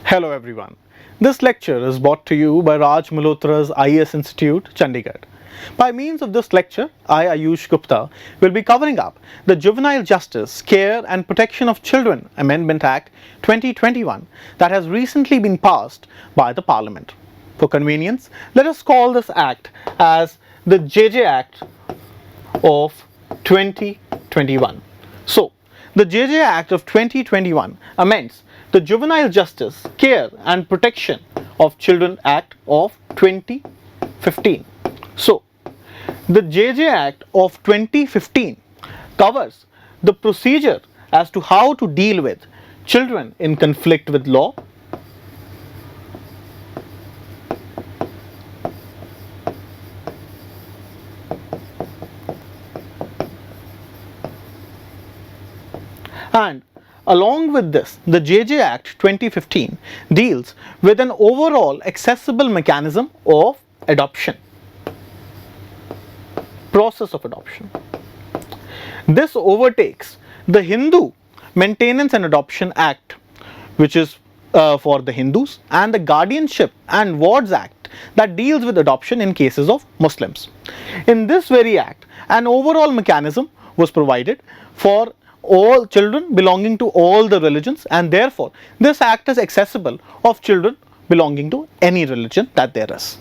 Hello everyone. This lecture is brought to you by Raj Malhotra's IAS Institute, Chandigarh. By means of this lecture, I, Ayush Gupta, will be covering up the Juvenile Justice, Care and Protection of Children Amendment Act 2021 that has recently been passed by the Parliament. For convenience, let us call this act as the JJ Act of 2021. So, the JJ Act of 2021 amends the Juvenile Justice, Care and Protection of Children Act of 2015. So, the JJ Act of 2015 covers the procedure as to how to deal with children in conflict with law, and along with this, the JJ Act 2015 deals with an overall accessible mechanism of adoption, process of adoption. This overtakes the Hindu Maintenance and Adoption Act, which is for the Hindus, and the Guardianship and Wards Act that deals with adoption in cases of Muslims. In this very act, an overall mechanism was provided for all children belonging to all the religions, and therefore this act is accessible of children belonging to any religion that there is.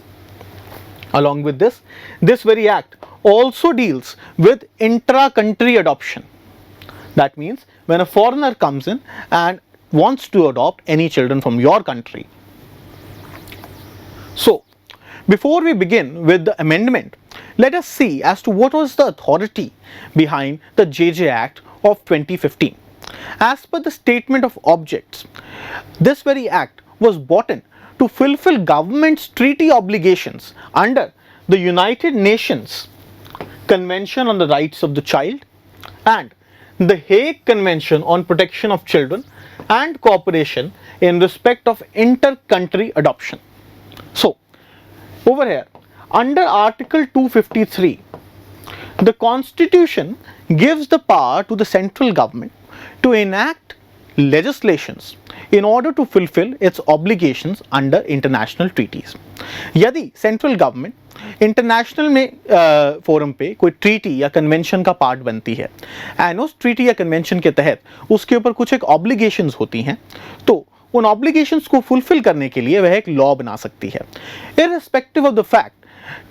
Along with this, this very act also deals with intra-country adoption. That means when a foreigner comes in and wants to adopt any children from your country. So, before we begin with the amendment, let us see as to what was the authority behind the JJ Act of 2015. As per the statement of objects, this very act was brought in to fulfill government's treaty obligations under the United Nations Convention on the Rights of the Child and the Hague Convention on Protection of Children and cooperation in respect of inter-country adoption. So, over here, under Article 253, the Constitution gives the power to the central government to enact legislations in order to fulfill its obligations under international treaties. यदि central government international में forum पे कोई treaty या convention का part बनती है and उस treaty या कन्वेंशन के तहत उसके ऊपर कुछ एक ऑब्लिगेशंस होती हैं, तो उन ऑब्लिगेशंस को फुलफिल करने के लिए वह एक लॉ बना सकती है, इररिस्पेक्टिव ऑफ द फैक्ट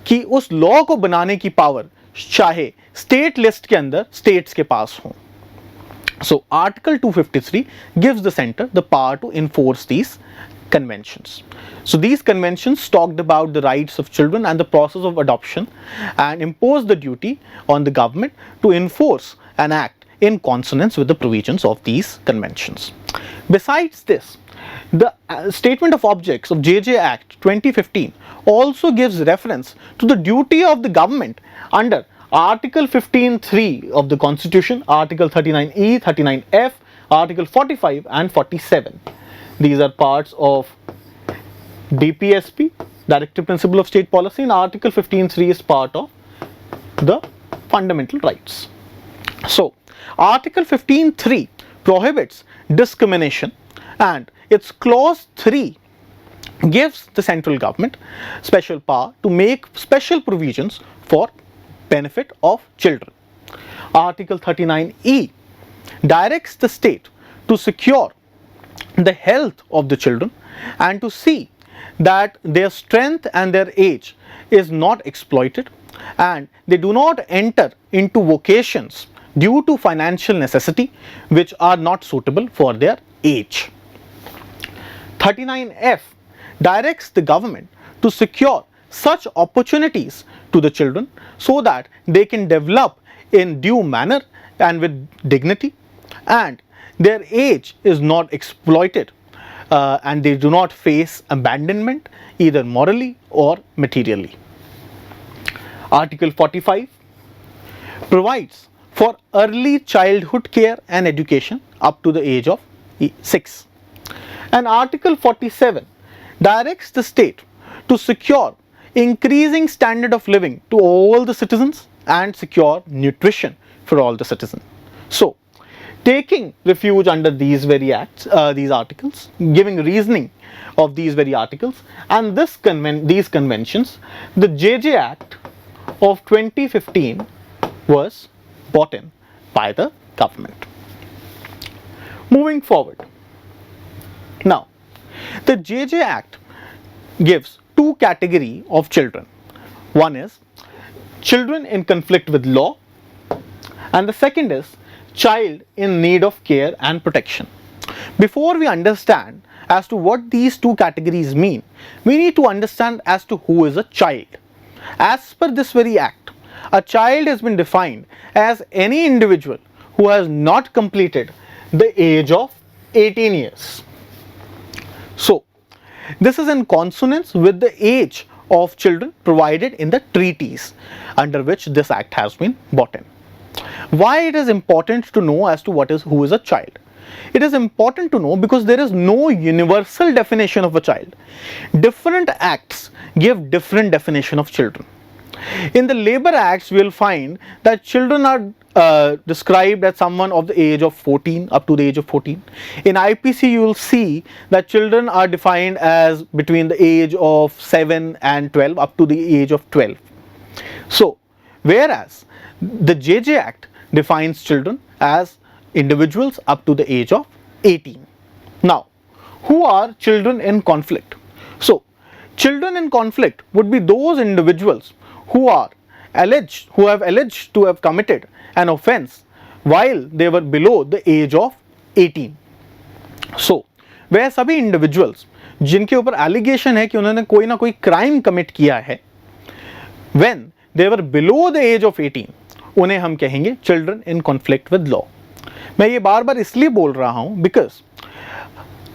कि उस लॉ को बनाने की पावर चाहे स्टेट लिस्ट के अंदर स्टेट्स के पास हो. So, Article 253 gives the center the power to enforce these conventions. So, these conventions talked about the rights of children and the process of adoption and imposed the duty on the government to enforce an act in consonance with the provisions of these conventions. Besides this, the statement of objects of JJ Act 2015 also gives reference to the duty of the government under Article 15(3) of the Constitution, Article 39E, 39F, Article 45 and 47. These are parts of DPSP, Directive Principle of State Policy, and Article 15(3) is part of the fundamental rights. So, Article 15(3) prohibits discrimination and its clause 3 gives the central government special power to make special provisions for benefit of children. Article 39E directs the state to secure the health of the children and to see that their strength and their age is not exploited and they do not enter into vocations due to financial necessity which are not suitable for their age. 39F directs the government to secure such opportunities to the children so that they can develop in due manner and with dignity and their age is not exploited and they do not face abandonment either morally or materially. Article 45 provides for early childhood care and education up to the age of 6, and Article 47 directs the state to secure increasing standard of living to all the citizens and secure nutrition for all the citizens. So, taking refuge under these very acts, these articles, giving reasoning of these very articles, and these conventions, the JJ Act of 2015 was brought in by the government. Moving forward, now the JJ Act gives two categories of children. One is children in conflict with law, and the second is child in need of care and protection. Before we understand as to what these two categories mean, we need to understand as to who is a child. As per this very act, a child has been defined as any individual who has not completed the age of 18 years. So, this is in consonance with the age of children provided in the treaties under which this act has been brought in. Why it is important to know as to who is a child? It is important to know because there is no universal definition of a child. Different acts give different definition of children. In the labor acts, we will find that children are described as someone of the age of 14 up to the age of 14. In IPC, you will see that children are defined as between the age of 7 and 12 up to the age of 12. So, whereas the JJ Act defines children as individuals up to the age of 18. Now, who are children in conflict? So, children in conflict would be those individuals who have alleged to have committed an offence while they were below the age of 18. So, वह सभी individuals जिनके ऊपर allegation है कि उन्होंने कोई ना कोई crime commit किया है, when they were below the age of 18, उन्हें हम कहेंगे children in conflict with law. मैं ये बार बार इसलिए बोल रहा हूँ because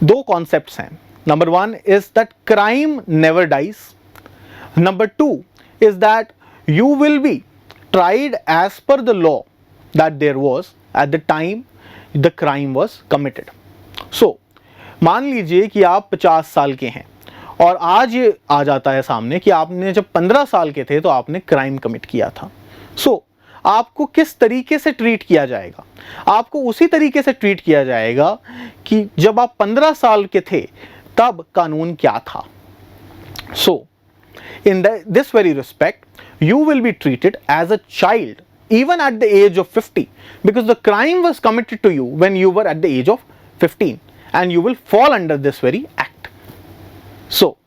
दो concepts हैं. Number one is that crime never dies. Number two is that you will be tried as per the law that there was at the time the crime was committed. So, मान लीजिए कि आप 50 साल के हैं और आज ये आ जाता है सामने कि आपने जब 15 साल के थे तो आपने क्राइम कमिट किया था. सो आपको किस तरीके से ट्रीट किया जाएगा? आपको उसी तरीके से ट्रीट किया जाएगा कि जब आप 15 साल के थे तब कानून क्या था. सो in this very respect, you will be treated as a child even at the age of 50 because the crime was committed to you when you were at the age of 15 and you will fall under this very act. So,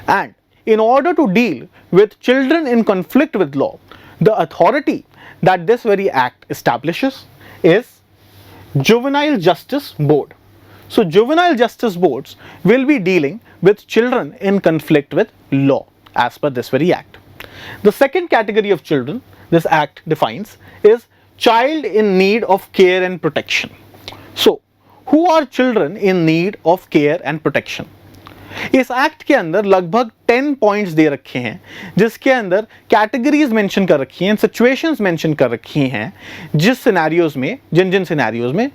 and in order to deal with children in conflict with law, the authority that this very act establishes is Juvenile Justice Board. So, juvenile justice boards will be dealing with children in conflict with law as per this very act. The second category of children this act defines is child in need of care and protection. So, who are children in need of care and protection? इस act के अंदर लगभग 10 points दे रखे हैं जिसके अंदर categories mention कर रखी हैं, सिचुएशंस मेंशन कर रखी हैं जिन सिनेरियोज में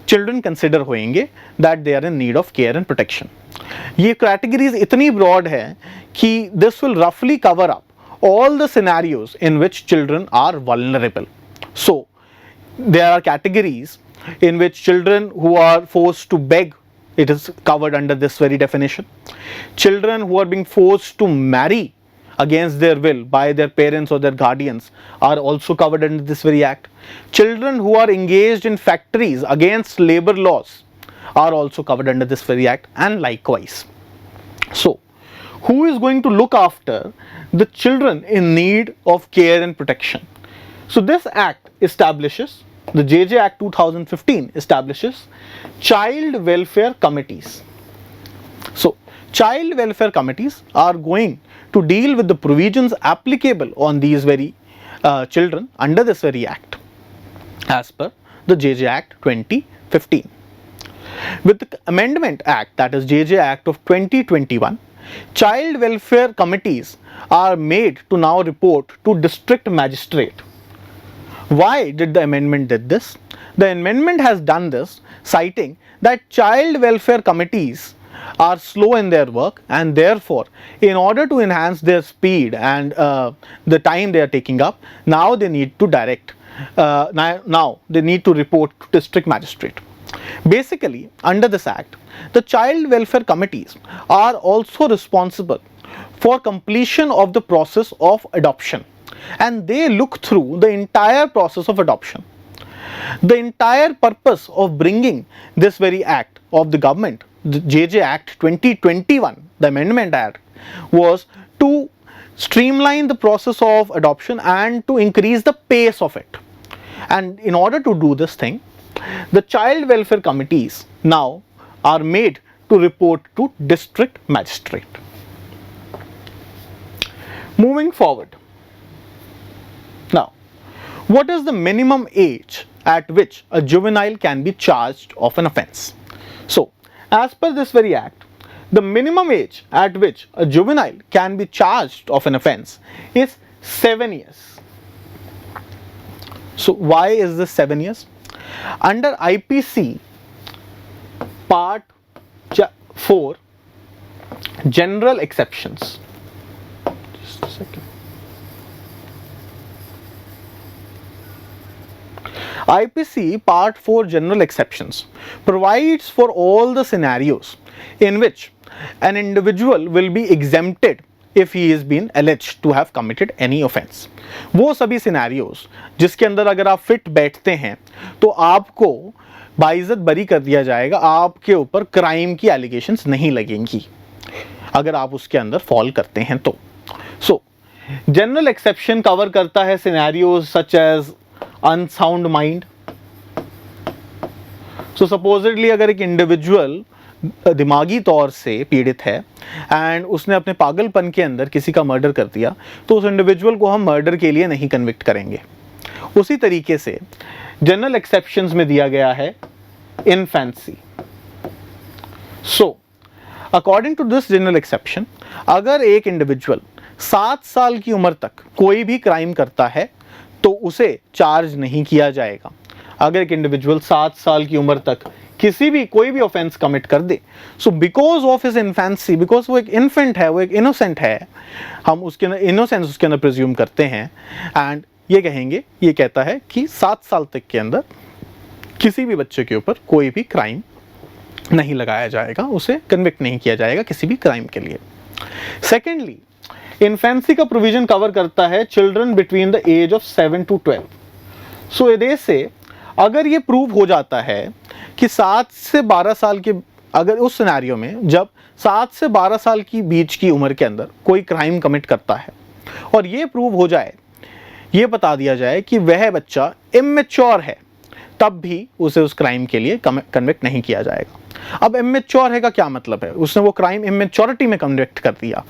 चिल्ड्रन कंसिडर होंगे that they are in need of care and protection. ये कैटेगरीज इतनी ब्रॉड है कि दिस विल रफली cover up all the scenarios in which children are vulnerable. So there are categories in which children who are forced to beg, it is covered under this very definition. Children who are being forced to marry against their will by their parents or their guardians are also covered under this very act. Children who are engaged in factories against labor laws are also covered under this very act, and likewise. So, who is going to look after the children in need of care and protection? So, this act establishes, the JJ Act 2015 establishes child welfare committees. So, child welfare committees are going to deal with the provisions applicable on these very children under this very act as per the JJ Act 2015. With the Amendment Act, that is JJ Act of 2021, child welfare committees are made to now report to district magistrate. Why did the amendment did this? The amendment has done this citing that child welfare committees are slow in their work, and therefore in order to enhance their speed and the time they are taking up, now they need to direct now they need to report to district magistrate. Basically, under this act, the child welfare committees are also responsible for completion of the process of adoption, and they look through the entire process of adoption. The entire purpose of bringing this very act of the government, the JJ Act 2021, the Amendment Act, was to streamline the process of adoption and to increase the pace of it. And in order to do this thing, the child welfare committees now are made to report to district magistrate. Moving forward, now, what is the minimum age at which a juvenile can be charged of an offence? So, as per this very act, the minimum age at which a juvenile can be charged of an offence is 7 years. So, why is this 7 years? Under IPC Part 4, General Exceptions. Just a second. IPC Part 4 General Exceptions provides for all the scenarios in which an individual will be exempted if he is been alleged to have committed any offence. वो सभी scenarios जिसके अंदर अगर आप fit बैठते हैं तो आपको बाइज्जत बरी कर दिया जाएगा, आपके ऊपर क्राइम की एलिगेशंस नहीं लगेंगी अगर आप उसके अंदर फॉल करते हैं तो. सो जनरल एक्सेप्शन कवर करता है scenarios such as unsound mind. So supposedly अगर एक इंडिविजुअल दिमागी तौर से पीड़ित है एंड उसने अपने पागलपन के अंदर किसी का मर्डर कर दिया तो उस इंडिविजुअल को हम मर्डर के लिए नहीं कन्विक्ट करेंगे. उसी तरीके से जनरल एक्सेप्शंस में दिया गया है infancy. So according to this general exception, अगर एक इंडिविजुअल 7 साल की उम्र तक कोई भी क्राइम करता है तो उसे चार्ज नहीं किया जाएगा. अगर एक इंडिविजुअल 7 साल की उम्र तक किसी भी कोई भी ऑफेंस कमिट कर दे, so because of his infancy, because वो एक इन्फेंट है, वो एक इनोसेंट है, हम उसके अंदर इनोसेंस उसके अंदर प्रिज्यूम करते हैं एंड ये कहेंगे, ये कहता है कि 7 साल तक के अंदर किसी भी बच्चे के ऊपर कोई भी क्राइम नहीं लगाया जाएगा, उसे कन्विक्ट नहीं किया जाएगा किसी भी क्राइम के लिए. सेकेंडली, इन्फेंसी का प्रोविजन कवर करता है children between the age of 7 to 12. So एदेश से अगर ये प्रूव हो जाता है कि 7 से 12 साल के, अगर उस सिनेरियो में जब 7 से 12 साल की बीच की उम्र के अंदर कोई क्राइम कमिट करता है और ये प्रूव हो जाए, ये बता दिया जाए कि वह बच्चा इमेच्योर है, तब भी उसे उस क्राइम के लिए कन्विक्ट नहीं किया जाएगा. अब इमेच्योर है का क्या मतलब है? उसने वो क्राइम इमेच्योरिटी में कन्विक्ट कर दिया,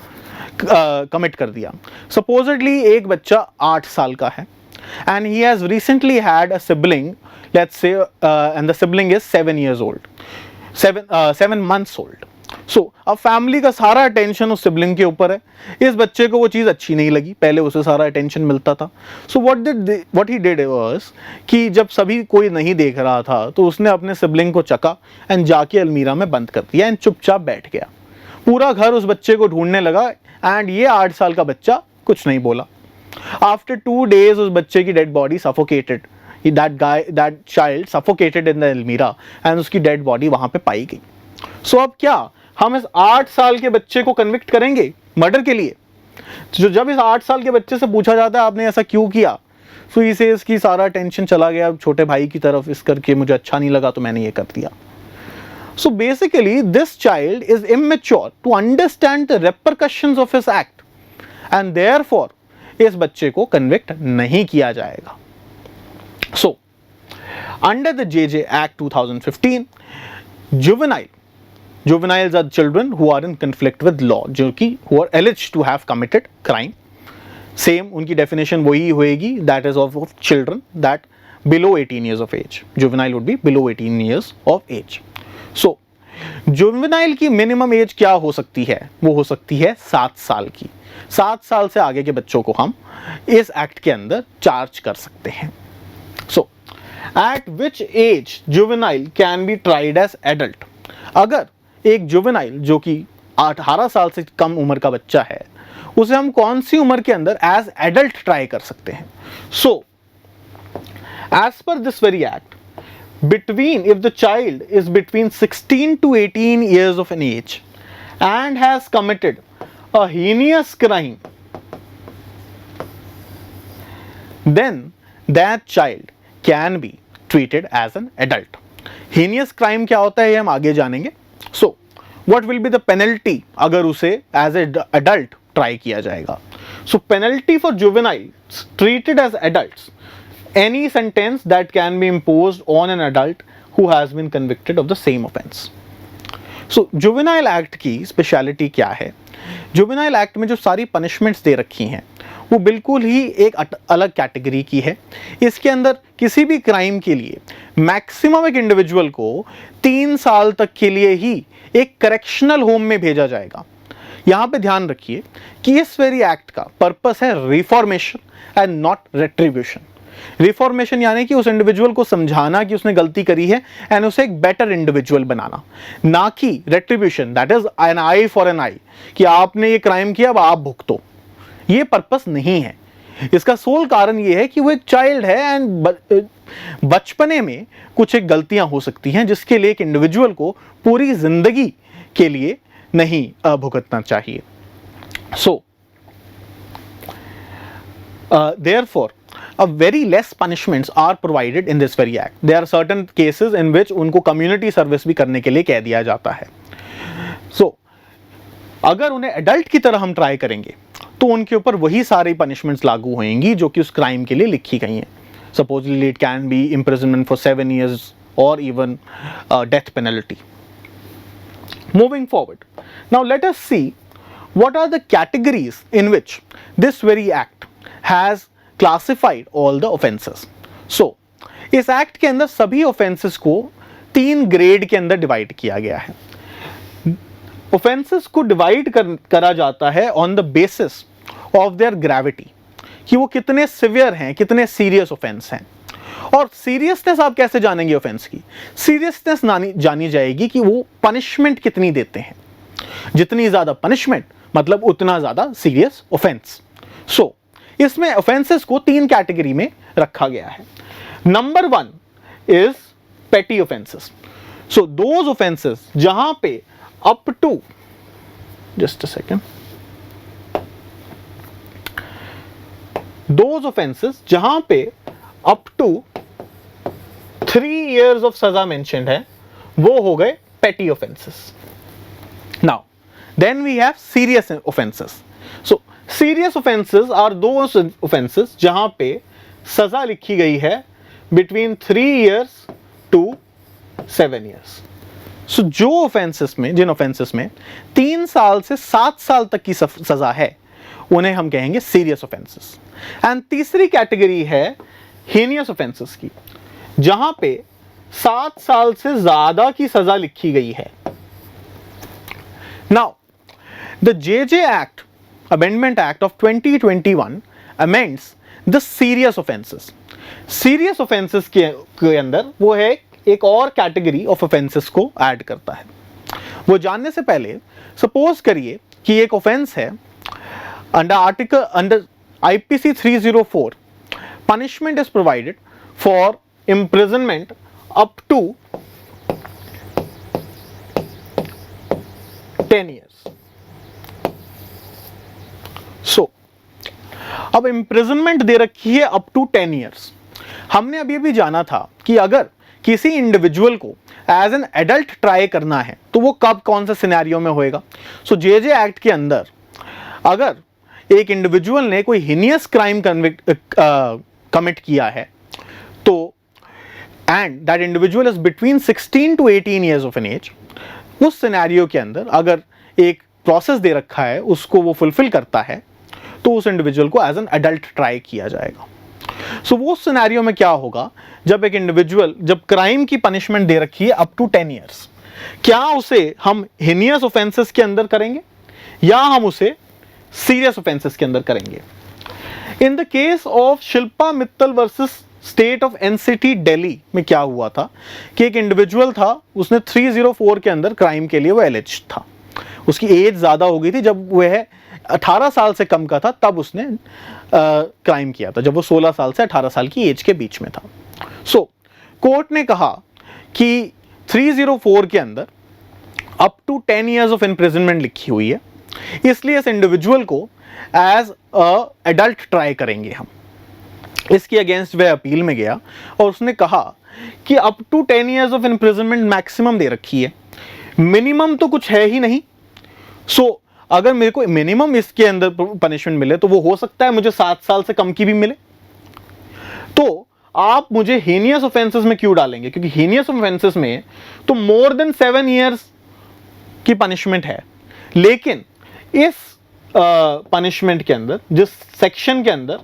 कमिट कर दिया. सपोजिटली एक बच्चा 8 साल का है and he has recently had a sibling, let's say, and the sibling is 7 years old, 7 months old. So अब फैमिली का सारा अटेंशन उस सिबलिंग के ऊपर है. इस बच्चे को वो चीज़ अच्छी नहीं लगी, पहले उसे सारा अटेंशन मिलता था. सो what he did was कि जब सभी कोई नहीं देख रहा था तो उसने अपने सिबलिंग को चका एंड जाके अलमीरा में बंद कर दिया एंड चुपचाप बैठ गया. पूरा घर उस बच्चे को ढूंढने लगा एंड ये 8 साल का बच्चा कुछ नहीं बोला. After 2 days उस बच्चे की dead body suffocated, that child suffocated in the अलमीरा एंड उसकी डेड बॉडी वहां पे पाई गई. सो अब क्या हम इस 8 साल के बच्चे को कन्विक्ट करेंगे मर्डर के लिए? जो जब इस 8 साल के बच्चे से पूछा जाता है आपने ऐसा क्यों किया, सो इसे इसकी सारा टेंशन चला गया छोटे भाई की तरफ, इस करके मुझे अच्छा नहीं लगा तो मैंने ये कर दिया. So basically this child is immature to understand the repercussions of his act and therefore इस बच्चे को कन्विक्ट नहीं किया जाएगा. So under the JJ Act 2015, juveniles are children who are in conflict with law, जो कि who are alleged to have committed crime. Same उनकी definition वही होएगी, that is of children that below 18 years of age. Juvenile would be below 18 years of age. So juvenile की minimum age क्या हो सकती है? वो हो सकती है 7 साल की. 7 साल से आगे के बच्चों को हम इस एक्ट के अंदर चार्ज कर सकते हैं. So at which age juvenile can be tried as adult? अगर एक जुवेनाइल जो कि 18 साल से कम उम्र का बच्चा है, उसे हम कौन सी उम्र के अंदर एज एडल्ट ट्राई कर सकते हैं? सो As per this very act, if the child is between 16 to 18 years of an age and has committed a heinous crime, then that child can be treated as an adult. Heinous crime क्या होता है ये हम आगे जानेंगे. So, what will be the penalty अगर उसे as an adult try किया जाएगा? So, penalty for juveniles treated as adults, any sentence that can be imposed on an adult who has been convicted of the same offense. So, juvenile act की speciality क्या है? Juvenile act में जो सारी punishments दे रखी हैं वो बिल्कुल ही एक अलग कैटेगरी की है. इसके अंदर किसी भी क्राइम के लिए मैक्सिमम एक इंडिविजुअल को 3 साल तक के लिए ही एक करेक्शनल होम में भेजा जाएगा. यहाँ पे ध्यान रखिए कि इस वेरी एक्ट का पर्पस है reformation and not retribution. Reformation यानी कि उस इंडिविजुअल को समझाना कि उसने गलती करी है एंड उसे एक बेटर इंडिविजुअल बनाना, ना कि retribution that is an eye for an eye कि आपने ये क्राइम किया अब आप भुगतो. ये पर्पस नहीं है. इसका सोल कारण ये है कि वो एक चाइल्ड है एंड बचपने में कुछ एक गलतियां हो सकती हैं जिसके लिए एक इंडिविजुअल को पूरी जिंदगी के लिए नहीं भुगतना चाहिए. सो therefore a very less punishments are provided in this very act. There are certain cases in which उनको community service भी करने के लिए कह दिया जाता है. So अगर उन्हें adult की तरह हम ट्राई करेंगे तो उनके ऊपर वही सारी पनिशमेंट्स लागू होंगी जो कि उस क्राइम के लिए लिखी गई हैं. Supposedly it can be imprisonment for 7 years or even death penalty. Moving forward, now let us see what are the categories in which this very act has classified all the offenses. So, इस act के अंदर सभी offences को 3 grade के अंदर divide किया गया है. ऑफेंसेस को डिवाइड करा जाता है on the basis of their gravity, कि वो कितने सिवियर हैं, कितने सीरियस ऑफेंस हैं. और सीरियसनेस आप कैसे जानेंगे ऑफेंस की? सीरियसनेस जानी जाएगी कि वो पनिशमेंट कितनी देते हैं. जितनी ज्यादा पनिशमेंट मतलब उतना ज्यादा सीरियस ऑफेंस. सो इसमें ऑफेंसेस को 3 कैटेगरी में रखा गया है. Number 1 is petty offences. So those offences जहां पे up to just a second those offences जहां पे अप टू 3 years ऑफ सजा मेंशन्ड है वो हो गए petty offences. Now then we have serious offences. So serious offences are those offences जहां पे सजा लिखी गई है between 3 years to 7 years. So जो ऑफेंसेस में जिन ऑफेंसेस में 3 साल से 7 साल तक की सजा है उन्हें हम कहेंगे सीरियस ऑफेंसेस. एंड तीसरी कैटेगरी है हीनियस ऑफेंसेस की, जहां पे 7 साल से ज्यादा की सजा लिखी गई है. Now the JJ act Amendment Act of 2021 amends the serious offenses. Serious offenses के अंदर वो है एक और कैटेगरी ऑफ ऑफेंसेस को ऐड करता है. वो जानने से पहले सपोज करिए कि एक ऑफेंस है under IPC 304 punishment is provided for imprisonment up to 10 years. सो अब इम्प्रिजनमेंट दे रखी है अप टू 10 years. हमने अभी अभी जाना था कि अगर किसी इंडिविजुअल को एज एन एडल्ट ट्राई करना है तो वो कब कौन से सिनेरियो में होएगा. सो JJ एक्ट के अंदर अगर एक इंडिविजुअल ने कोई हिनियस क्राइम कमिट किया है तो and that individual is between 16 to 18 years of an age, उस सिनेरियो के अंदर अगर एक प्रोसेस दे रखा है उसको वो फुलफिल करता है तो उस इंडिविजुअल को एज एन एडल्ट ट्राई किया जाएगा. सो वो सिनेरियो में क्या होगा, जब एक इंडिविजुअल जब क्राइम की पनिशमेंट दे रखी है अप टू 10 years, क्या उसे हम हिनियस ऑफेंसेस के अंदर करेंगे या हम उसे सीरियस ऑफेंसेस के अंदर करेंगे. In the case of Shilpa Mittal versus state of NCT Delhi में क्या हुआ था कि एक इंडिविजुअल था, उसने 304 के अंदर क्राइम के लिए वो एलिज था. उसकी एज ज्यादा हो गई थी, जब वह 18 साल से कम का था तब उसने क्राइम किया था, जब वो 16 साल से 18 साल की एज के बीच में था. सो कोर्ट ने कहा कि 304 के अंदर up to 10 years of imprisonment लिखी हुई है, इसलिए इस इंडिविजुअल को एज अ एडल्ट ट्राई करेंगे हम। इसके अगेंस्ट वह अपील में गया और उसने कहा कि up to 10 years of imprisonment maximum दे रखी है, मिनिमम तो कुछ है ही नहीं। सो अगर मेरे को मिनिमम इसके अंदर पनिशमेंट मिले तो वो हो सकता है मुझे 7 साल से कम की भी मिले। तो आप मुझे हीनियस ऑफेंसेस में क्यों डालेंगे? क्योंकि हीनियस ऑफेंसेस में तो मोर देन 7 years की पनिशमेंट है, लेकिन इस पनिशमेंट के अंदर, जिस सेक्शन के अंदर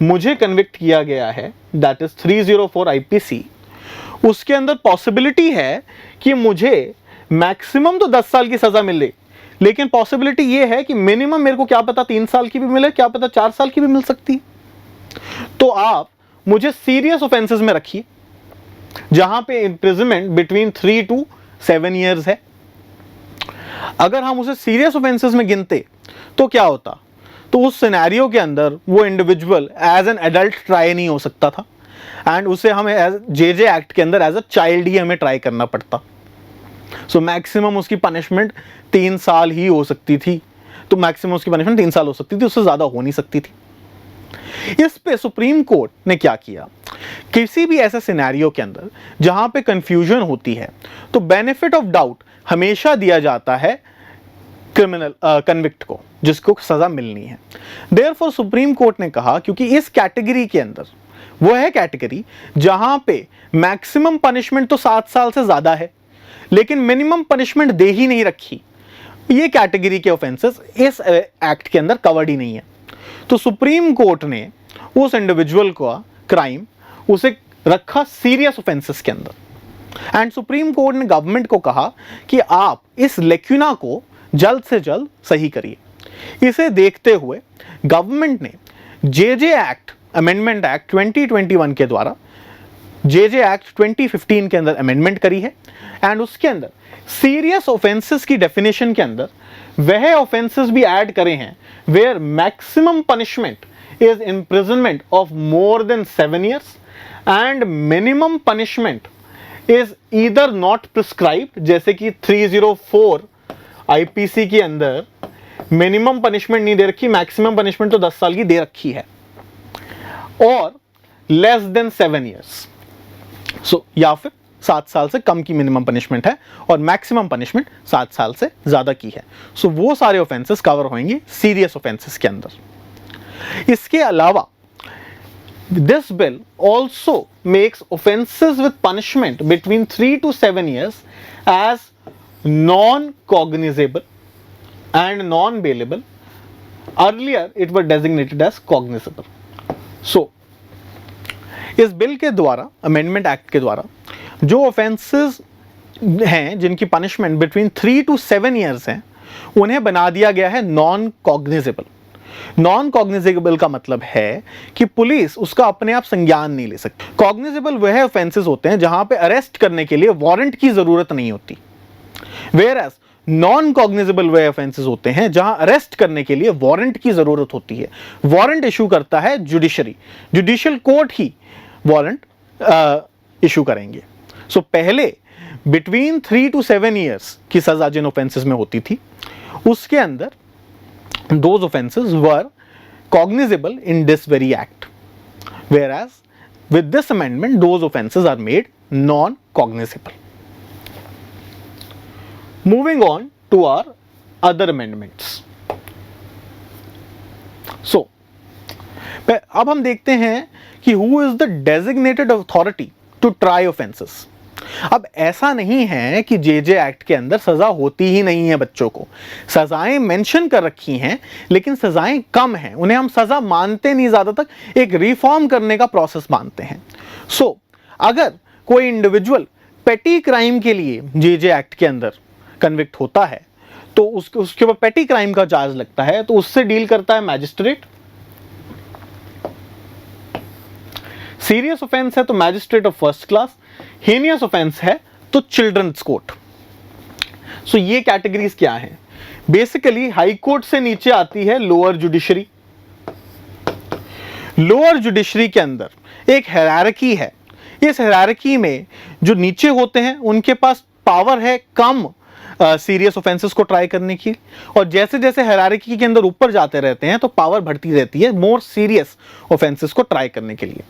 मुझे कन्विक्ट किया गया है, दैट इज 304 IPC, उसके अंदर पॉसिबिलिटी है कि मुझे मैक्सिमम तो 10 साल की सजा मिले, लेकिन पॉसिबिलिटी ये है कि मिनिमम मेरे को क्या पता 3 साल की भी मिले, क्या पता 4 साल की भी मिल सकती है। तो आप मुझे सीरियस ऑफेंसेस में रखिए जहां पे इंप्रिजनमेंट बिटवीन 3 to 7 years है। अगर हम उसे सीरियस ऑफेंसेस में गिनते तो क्या होता? तो उस सिनेरियो के अंदर वो individual as an adult try नहीं हो सकता था, एंड उसे हमें एज JJ एक्ट के अंदर एज अ चाइल्ड ही हमें ट्राई करना पड़ता। सो मैक्सिमम उसकी पनिशमेंट 3 साल ही हो सकती थी, तो मैक्सिमम उसकी पनिशमेंट 3 साल हो सकती थी, उससे ज्यादा हो नहीं सकती थी। इस पे सुप्रीम कोर्ट ने क्या किया, किसी भी ऐसे सिनेरियो के अंदर जहां पे कंफ्यूजन होती है तो बेनिफिट ऑफ डाउट हमेशा दिया जाता है क्रिमिनल कन्विक्ट को, जिसको सजा मिलनी है। देयरफॉर सुप्रीम कोर्ट ने कहा, क्योंकि इस कैटेगरी के अंदर वो है कैटेगरी जहां पे मैक्सिमम पनिशमेंट तो 7 साल से ज्यादा है, लेकिन मिनिमम पनिशमेंट दे ही नहीं रखी, ये कैटेगरी के ऑफेंसेस इस एक्ट के अंदर कवर्ड ही नहीं है। तो सुप्रीम कोर्ट ने उस इंडिविजुअल का क्राइम उसे रखा सीरियस ऑफेंसेस के अंदर, एंड सुप्रीम कोर्ट ने गवर्नमेंट को कहा कि आप इस लेक्यूना को जल्द से जल्द सही करिए। इसे देखते हुए गवर्नमेंट ने JJ एक्ट, अमेंडमेंट एक्ट 2021 के द्वारा JJ एक्ट 2015 के अंदर अमेंडमेंट करी है, एंड उसके अंदर सीरियस ऑफेंसेस की डेफिनेशन के अंदर वह ऑफेंसेस भी ऐड करे हैं where maximum punishment is imprisonment of more than 7 years and minimum punishment is either not prescribed, जैसे कि 304 IPC के अंदर मिनिमम पनिशमेंट नहीं दे रखी, मैक्सिमम पनिशमेंट तो 10 साल की दे रखी है, और लेस देन 7 years, सो या फिर 7 साल से कम की मिनिमम पनिशमेंट है और मैक्सिमम पनिशमेंट 7 साल से ज्यादा की है। सो वो सारे ऑफेंसेस कवर होंगे सीरियस ऑफेंसेस के अंदर। इसके अलावा this bill also makes offences with punishment between 3 to 7 years as non cognizable and non bailable. Earlier it were designated as cognizable. So इस बिल के द्वारा, अमेंडमेंट एक्ट के द्वारा, जो ऑफेंसेस हैं जिनकी पनिशमेंट बिटवीन 3 to 7 years हैं, उन्हें बना दिया गया है नॉन कॉग्निजेबल। नॉन कॉग्निजेबल का मतलब है कि पुलिस उसका अपने आप संज्ञान नहीं ले सकती। कॉग्निजेबल वह ऑफेंसेस होते हैं जहां पे अरेस्ट करने के लिए वारंट की जरूरत नहीं होती, वेयर एज नॉन कॉग्निजेबल वह ऑफेंसेस होते हैं जहां अरेस्ट करने के लिए वारंट की जरूरत होती है। वारंट इशू करता है जुडिशरी, जुडिशियल कोर्ट ही वारंट इशू करेंगे। सो पहले बिटवीन 3 to 7 years की सजा जिन ऑफेंसेस में होती थी, उसके अंदर those offenses were cognizable in this very act, whereas with this amendment those offenses are made non-cognizable. Moving on to our other amendments. So अब हम देखते हैं कि who is the designated authority to try offenses. अब ऐसा नहीं है कि JJ एक्ट के अंदर सजा होती ही नहीं है बच्चों को, सजाएं मेंशन कर रखी हैं, लेकिन सजाएं कम हैं, उन्हें हम सजा मानते नहीं, ज्यादातर एक रिफॉर्म करने का प्रोसेस मानते हैं। सो अगर कोई इंडिविजुअल पेटी क्राइम के लिए JJ एक्ट के अंदर कन्विक्ट होता है तो उसके ऊपर पेटी क्राइम का चार्ज लगता है, तो उससे डील करता है मैजिस्ट्रेट। सीरियस ऑफेंस है तो magistrate of first class, heinous offence है तो चिल्ड्रंस कोर्ट। सो ये कैटेगरीज क्या हैं? बेसिकली हाई कोर्ट से नीचे आती है लोअर जुडिशरी। लोअर जुडिशरी के अंदर एक हायरार्की है इस हायरार्की में जो नीचे होते हैं उनके पास पावर है कम सीरियस ऑफेंसेस को ट्राई करने की, और जैसे जैसे हायरार्की के अंदर ऊपर जाते रहते हैं तो पावर बढ़ती रहती है मोर सीरियस ऑफेंसेस को ट्राई करने के लिए।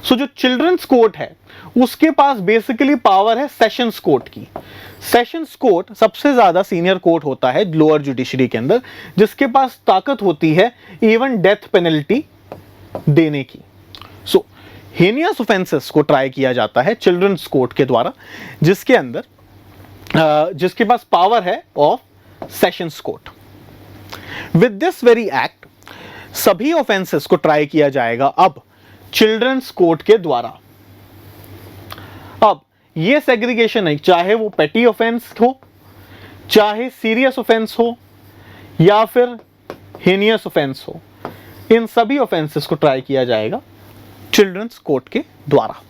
सो जो चिल्ड्रंस कोर्ट है उसके पास बेसिकली पावर है सेशंस कोर्ट की। सेशंस कोर्ट सबसे ज्यादा सीनियर कोर्ट होता है लोअर जुडिशरी के अंदर, जिसके पास ताकत होती है इवन डेथ पेनल्टी देने की। सो हेनियस ऑफेंसेस को ट्राई किया जाता है चिल्ड्रंस कोर्ट के द्वारा, जिसके अंदर जिसके पास पावर है of sessions court. With this very act सभी ऑफेंसेस को ट्राई किया जाएगा अब चिल्ड्रंस कोर्ट के द्वारा। अब ये सेग्रीगेशन है, चाहे वो पेटी ऑफेंस हो, चाहे सीरियस ऑफेंस हो, या फिर हेनियस ऑफेंस हो, इन सभी ऑफेंसेस को ट्राई किया जाएगा चिल्ड्रंस कोर्ट के द्वारा।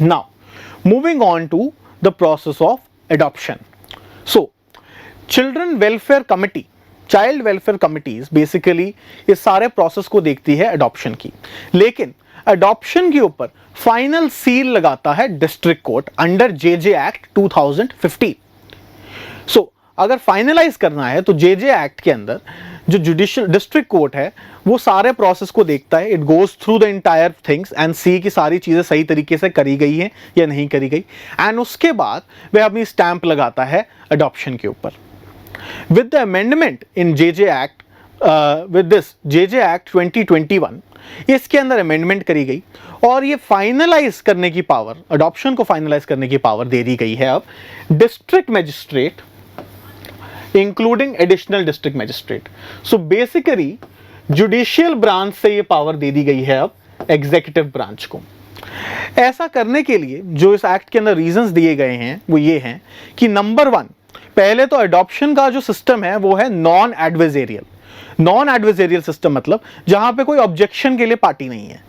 Now, moving on to the process of adoption. So, children welfare committee, child welfare committees basically इस सारे प्रोसेस को देखती है अडॉप्शन की, लेकिन अडॉप्शन के ऊपर फाइनल सील लगाता है district court under JJ act 2015। सो अगर फाइनलाइज करना है तो जेजे एक्ट के अंदर जो जुडिशियल डिस्ट्रिक्ट कोर्ट है वो सारे प्रोसेस को देखता है, it goes through the entire things and see कि सारी चीजें सही तरीके से करी गई हैं या नहीं करी गई, एंड उसके बाद वह अपनी स्टैंप लगाता है अडॉप्शन के ऊपर। With the amendment in JJ act, with this JJ act 2021, इसके अंदर अमेंडमेंट करी गई और ये फाइनलाइज करने की पावर, अडॉप्शन को फाइनलाइज करने की पावर दे दी गई है अब district magistrate including additional district magistrate. So basically judicial branch से ये पावर दे दी गई है अब एग्जीक्यूटिव ब्रांच को। ऐसा करने के लिए जो इस एक्ट के अंदर रीजंस दिए गए हैं वो ये हैं कि नंबर 1, पहले तो अडॉप्शन का जो सिस्टम है वो है non adversarial. Non adversarial system मतलब जहां पे कोई ऑब्जेक्शन के लिए पार्टी नहीं है।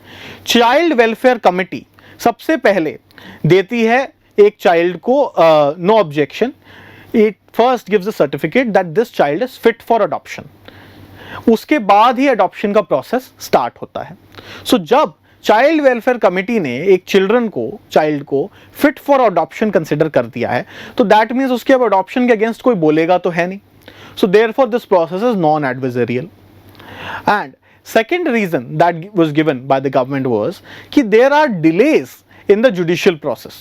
चाइल्ड वेलफेयर कमिटी सबसे पहले देती है एक चाइल्ड को no objection, it first gives a certificate that this child is fit for adoption. उसके बाद ही अडॉप्शन का प्रोसेस स्टार्ट होता है। सो जब चाइल्ड वेलफेयर कमेटी ने एक चाइल्ड को फिट फॉर अडॉप्शन कंसिडर कर दिया है तो दैट मीन्स उसके अब अडॉप्शन के अगेंस्ट कोई बोलेगा तो है नहीं। So therefore this process is non adversarial. And second reason that was given by the government was कि there are delays in the judicial process.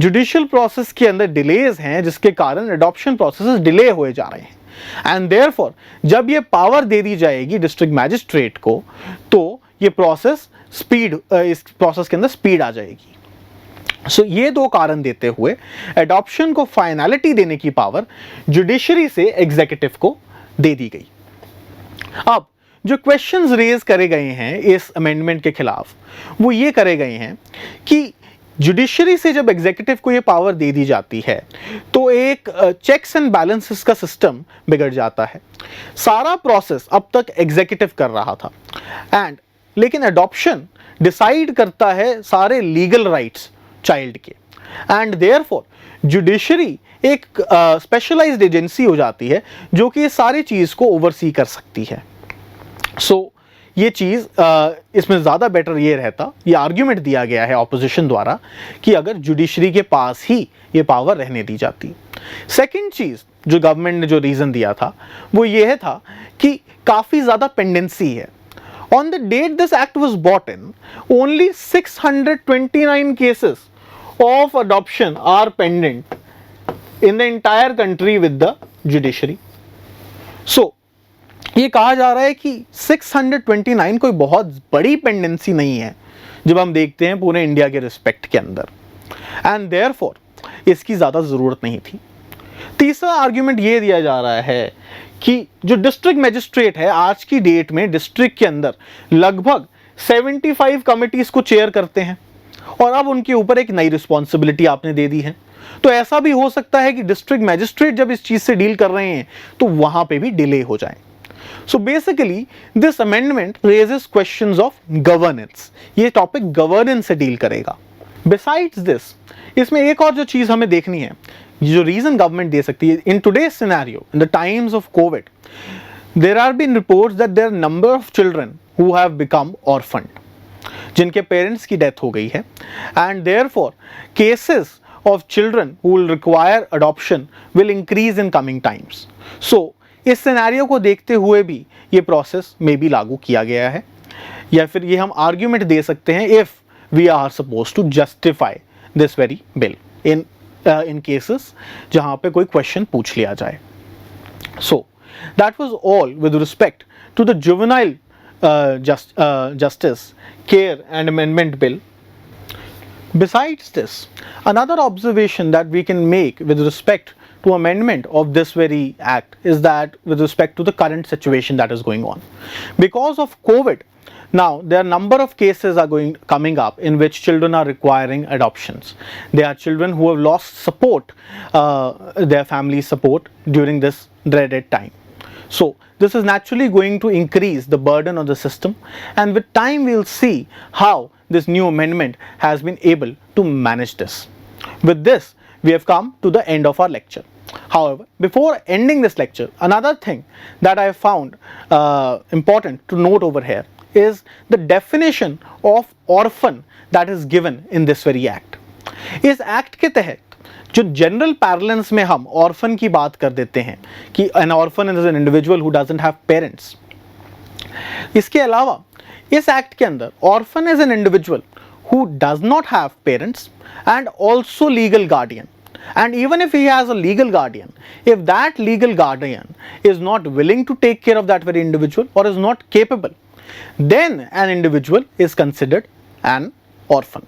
Judicial process के अंदर डिलेज हैं जिसके कारण अडॉप्शन प्रोसेस डिले हुए जा रहे हैं, एंड देयरफॉर जब ये पावर दे दी जाएगी डिस्ट्रिक्ट मैजिस्ट्रेट को तो ये प्रोसेस इस प्रोसेस के अंदर स्पीड आ जाएगी। सो ये दो कारण देते हुए अडॉप्शन को फाइनलिटी देने की पावर जुडिशरी से एग्जीक्यूटिव को दे दी गई। अब जो क्वेश्चंस रेज करे गए हैं इस अमेंडमेंट के खिलाफ वो ये करे गए हैं कि जुडिशरी से जब एग्जीक्यूटिव को ये पावर दे दी जाती है तो एक चेक्स एंड बैलेंसेस का सिस्टम बिगड़ जाता है। सारा प्रोसेस अब तक एग्जीक्यूटिव कर रहा था लेकिन अडॉप्शन डिसाइड करता है सारे लीगल राइट्स चाइल्ड के, एंड देयरफॉर जुडिशरी एक स्पेशलाइज्ड एजेंसी हो जाती है जो कि इस सारी चीज को ओवरसी कर सकती है। सो ये चीज इसमें ज्यादा बेटर ये रहता, ये आर्ग्यूमेंट दिया गया है ऑपोजिशन द्वारा कि अगर जुडिशरी के पास ही ये पावर रहने दी जाती। सेकंड चीज जो गवर्नमेंट ने जो रीजन दिया था वो ये था कि काफी ज्यादा पेंडेंसी है। On the date this act was brought in, only 629 cases of adoption are pending in the entire country with the judiciary. So, ये कहा जा रहा है कि 629 कोई बहुत बड़ी पेंडेंसी नहीं है जब हम देखते हैं पूरे इंडिया के रिस्पेक्ट के अंदर, एंड देयरफॉर इसकी ज़्यादा ज़रूरत नहीं थी। तीसरा आर्ग्यूमेंट ये दिया जा रहा है कि जो डिस्ट्रिक्ट मैजिस्ट्रेट है आज की डेट में डिस्ट्रिक्ट के अंदर लगभग 75 कमिटीज को चेयर करते हैं और अब उनके ऊपर एक नई रिस्पॉन्सिबिलिटी आपने दे दी है। तो ऐसा भी हो सकता है कि डिस्ट्रिक्ट मैजिस्ट्रेट जब इस चीज से डील कर रहे हैं तो वहां पे भी डिले हो जाए। सो basically this amendment raises questions of governance. ये टॉपिक गवर्नेंस से डील करेगा। बिसाइड्स दिस इसमें एक और जो चीज हमें देखनी है, जो रीजन गवर्नमेंट दे सकती है in today's scenario in the times of COVID, there are been reports that there number of children who have become orphaned. जिनके पेरेंट्स की डेथ हो गई है, and therefore cases of children who will require adoption will increase in coming times. So इस scenario को देखते हुए भी ये प्रोसेस में भी लागू किया गया है, या फिर ये हम आर्ग्यूमेंट दे सकते हैं if we are suppose to justify this very bill in cases जहां पे कोई क्वेश्चन पूछ लिया जाए. So that was all with respect to the juvenile justice care and amendment bill. Besides this, another observation that we can make with respect to amendment of this very act is that with respect to the current situation that is going on. Because of COVID, now there are number of cases are coming up in which children are requiring adoptions. There are children who have lost support, their family support during this dreaded time. So this is naturally going to increase the burden on the system, and with time we will see how this new amendment has been able to manage this. With this, we have come to the end of our lecture. However, before ending this lecture, another thing that I have found important to note over here is the definition of orphan that is given in this very act. इस act के तहत जो general पैरेलेंस में हम orphan की बात कर देते हैं कि N orphan is an individual who doesn't have parents, इसके अलावा इस एक्ट के अंदर orphan is an individual who does not have parents and also legal guardian. And even if he has a legal guardian, if that legal guardian is not willing to take care of that very individual or is not capable, then an individual is considered an orphan.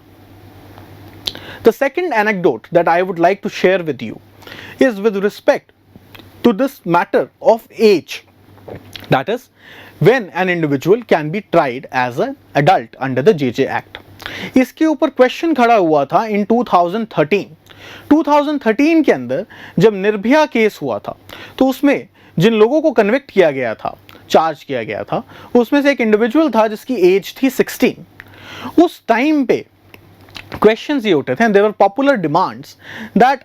The second anecdote that I would like to share with you is with respect to this matter of age. That is, when an individual can be tried as an adult under the JJ Act. इसके ऊपर question खड़ा हुआ था इन 2013. 2013 के अंदर जब Nirbhaya case हुआ था तो उसमें जिन लोगों को कन्विक्ट किया गया था, चार्ज किया गया था, उसमें से एक इंडिविजुअल था जिसकी एज थी 16. उस टाइम पे क्वेश्चंस ये उठे थे and there were popular demands that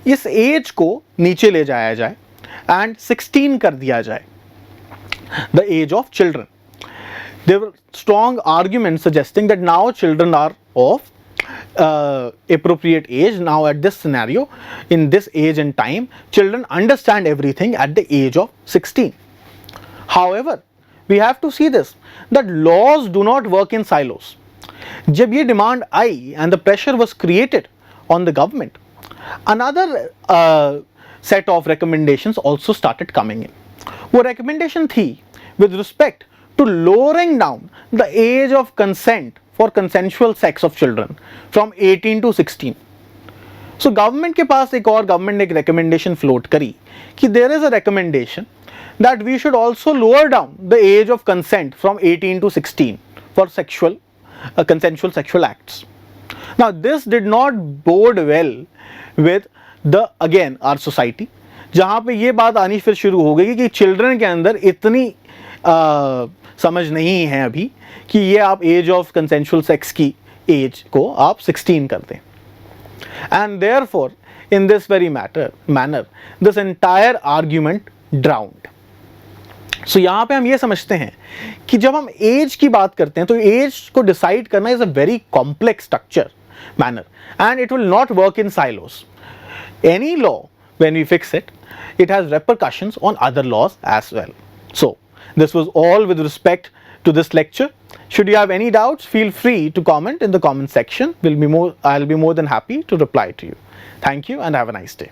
इस एज को नीचे ले जाया जाए एंड 16 कर दिया जाए, the age of children. There were strong arguments suggesting that now children are of appropriate age. Now at this scenario, in this age and time, children understand everything at the age of 16. However, we have to see this, that laws do not work in silos. जब ये demand I and the pressure was created on the government, another set of recommendations also started coming in. वो recommendation थी with respect to lowering down the age of consent for consensual sex of children from 18 to 16. So government के पास एक और government ने एक recommendation float करी कि there is a recommendation that we should also lower down the age of consent from 18 to 16 for consensual sexual acts. Now this did not bode well with the again our society, जहाँ पे ये बात आनी फिर शुरू हो गई कि चिल्ड्रन के अंदर इतनी समझ नहीं है अभी कि ये आप एज ऑफ कंसेंशुअल सेक्स की एज को आप 16 कर दें. And therefore in this very manner this entire argument drowned. So यहाँ पे हम ये समझते हैं कि जब हम एज की बात करते हैं तो एज को डिसाइड करना is a very complex structure manner and it will not work in silos. Any law when we fix it, it has repercussions on other laws as well. So this was all with respect to this lecture. Should you have any doubts, feel free to comment in the comment section. I'll be more than happy to reply to you. Thank you and have a nice day.